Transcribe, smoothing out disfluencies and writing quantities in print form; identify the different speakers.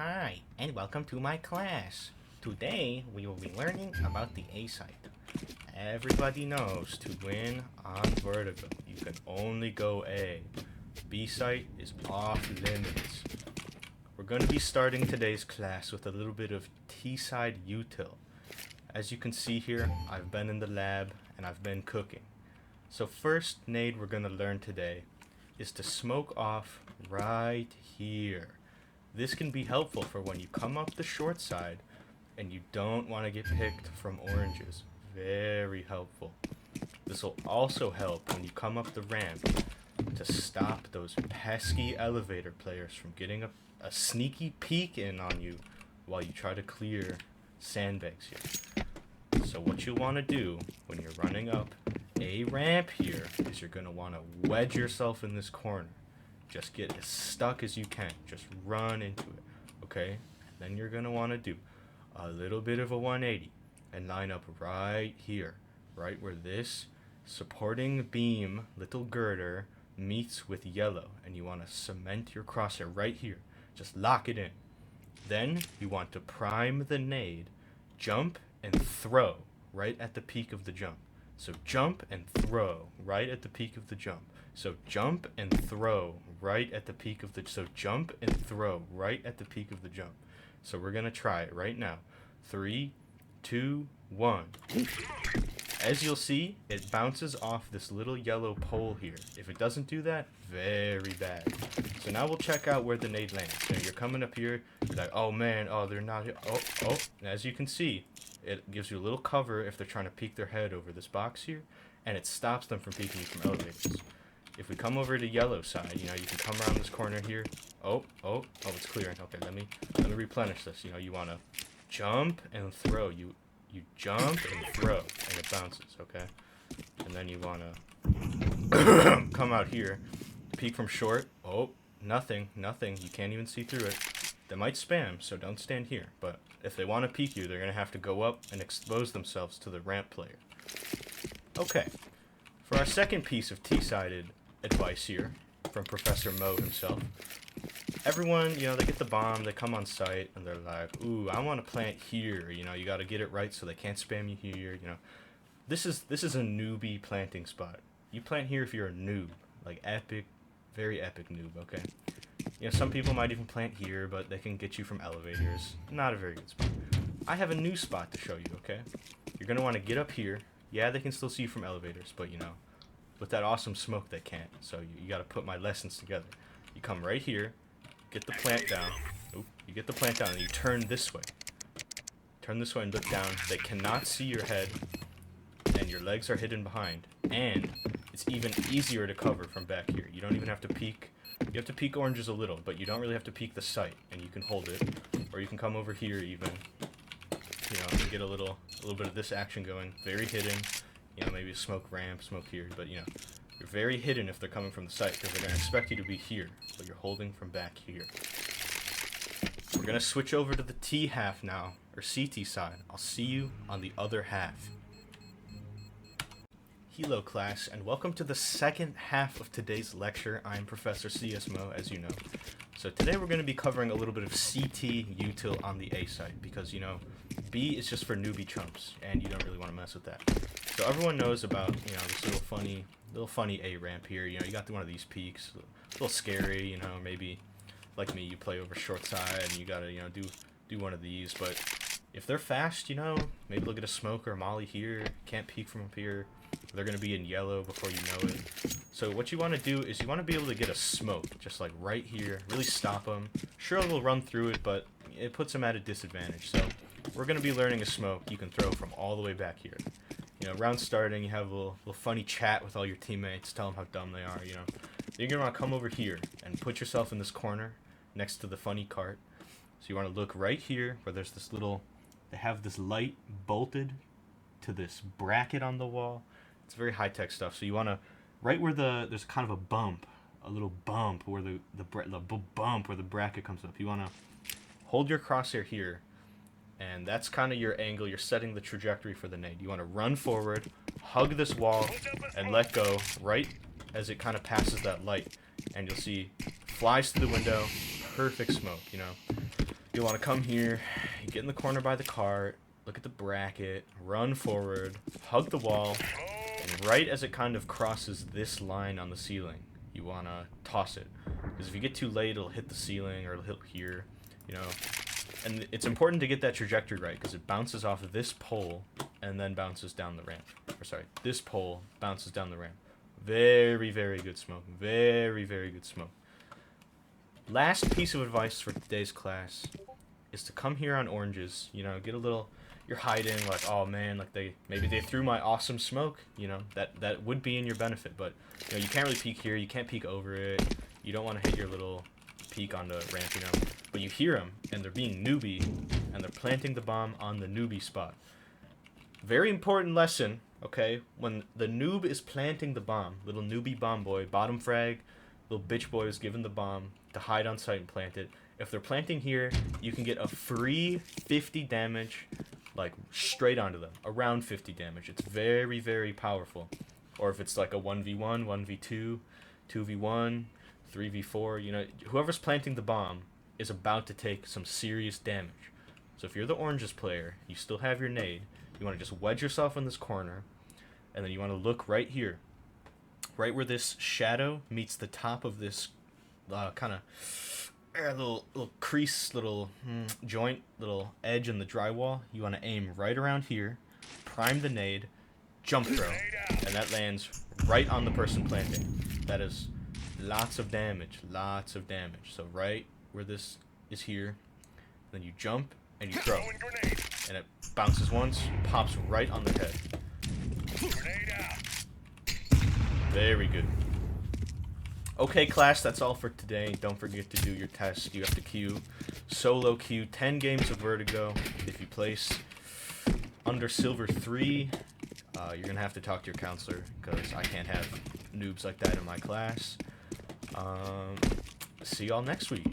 Speaker 1: Hi, and welcome to my class. Today, we will be learning about the A site. Everybody knows to win on Vertigo, you can only go A. B site is off limits. We're going to be starting today's class with a little bit of T side util. As you can see here, I've been in the lab and I've been cooking. So first nade we're going to learn today is to smoke off right here. This can be helpful for when you come up the short side and you don't want to get picked from oranges. Very helpful. This will also help when you come up the ramp to stop those pesky elevator players from getting a sneaky peek in on you while you try to clear sandbags here. So what you want to do when you're running up a ramp here is you're going to want to wedge yourself in this corner. Just get as stuck as you can. Just run into it, okay? And then you're going to want to do a little bit of a 180 and line up right here, right where this supporting beam, little girder, meets with yellow. And you want to cement your crosshair right here. Just lock it in. Then you want to prime the nade, jump and throw right at the peak of the jump. So jump and throw right at the peak of the jump. So jump and throw right at the peak of the jump and throw right at the peak of the jump. So we're gonna try it right now. 3, 2, 1. As you'll see, it bounces off this little yellow pole here. If it doesn't do that, very bad. So now we'll check out where the nade lands. So you're coming up here, you're like, oh man, oh they're not here. Oh. And as you can see, it gives you a little cover if they're trying to peek their head over this box here, and it stops them from peeking you from elevators. If we come over to yellow side, you can come around this corner here. Oh, it's clearing. Okay, let me replenish this. You want to jump and throw. You jump and throw, and it bounces, okay? And then you want to come out here, peek from short. Oh, nothing. You can't even see through it. They might spam, so don't stand here. But if they want to peek you, they're going to have to go up and expose themselves to the ramp player. Okay, for our second piece of T-sided advice here from Professor Mo himself. Everyone, they get the bomb, they come on site, and they're like, ooh, I want to plant here. You got to get it right so they can't spam you here. This is a newbie planting spot. You plant here if you're a noob, like epic, very epic noob, okay? Some people might even plant here, but they can get you from elevators. Not a very good spot. I have a new spot to show you, okay? You're going to want to get up here. Yeah, they can still see you from elevators, but with that awesome smoke they can't. So you got to put my lessons together. You come right here, get the plant down. Oop, you get the plant down and you turn this way. Turn this way and look down. They cannot see your head, and your legs are hidden behind. And it's even easier to cover from back here. You don't even have to peek. You have to peek oranges a little, but you don't really have to peek the site, and you can hold it. Or you can come over here even, and get a little bit of this action going. Very hidden. Maybe a smoke ramp, smoke here, but you're very hidden if they're coming from the site, because they're going to expect you to be here, but you're holding from back here. We're going to switch over to the T half now, or CT side. I'll see you on the other half. Hello class, and welcome to the second half of today's lecture. I'm Professor CSMO, as you know. So today we're going to be covering a little bit of CT util on the A side, because B is just for newbie chumps, and you don't really want to mess with that. So everyone knows about this little funny A ramp here. You got one of these peaks, a little scary. Maybe like me, you play over short side, and you gotta do one of these. But if they're fast, maybe they'll get a smoke or a molly here. Can't peek from up here. They're gonna be in yellow before you know it. So what you want to do is you want to be able to get a smoke, just like right here. Really stop them. Sure, they'll run through it, but it puts them at a disadvantage. So we're gonna be learning a smoke you can throw from all the way back here. Round starting, you have a little funny chat with all your teammates, tell them how dumb they are, You're going to want to come over here and put yourself in this corner next to the funny cart. So you want to look right here where there's this they have this light bolted to this bracket on the wall. It's very high-tech stuff. So you want to, right where there's kind of a little bump where the bump where the bracket comes up. You want to hold your crosshair here. And that's kind of your angle. You're setting the trajectory for the nade. You want to run forward, hug this wall, and let go right as it kind of passes that light. And you'll see, flies through the window, perfect smoke, You want to come here, you get in the corner by the cart, look at the bracket, run forward, hug the wall, and right as it kind of crosses this line on the ceiling, you want to toss it. Because if you get too late, it'll hit the ceiling or it'll hit here, you know. And it's important to get that trajectory right because it bounces off of this pole and then bounces down the ramp. Or sorry, this pole bounces down the ramp. Very, very good smoke. Very, very good smoke. Last piece of advice for today's class is to come here on oranges, you know, get a little, you're hiding, like, oh man, like maybe they threw my awesome smoke, you know, that would be in your benefit, but, you know, you can't really peek here, you can't peek over it, you don't want to hit your little peek on the ramp, you know, but you hear them, and they're being newbie, and they're planting the bomb on the newbie spot. Very important lesson, okay, when the noob is planting the bomb, little newbie bomb boy, bottom frag, little bitch boy is given the bomb to hide on site and plant it. If they're planting here, you can get a free 50 damage, like, straight onto them. Around 50 damage. It's very, very powerful. Or if it's like a 1v1, 1v2, 2v1, 3v4, you know, whoever's planting the bomb is about to take some serious damage. So if you're the oranges player, you still have your nade, you want to just wedge yourself in this corner, and then you want to look right here. Right where this shadow meets the top of this kind of little crease, little joint, little edge in the drywall. You want to aim right around here, prime the nade, jump throw, and that lands right on the person planting. That is lots of damage, lots of damage. So right where this is here, then you jump and you throw, and it bounces once, pops right on the head. Very good. Okay, class, that's all for today. Don't forget to do your test. You have to queue, solo queue, 10 games of Vertigo. If you place under Silver 3, you're going to have to talk to your counselor, because I can't have noobs like that in my class. See y'all next week.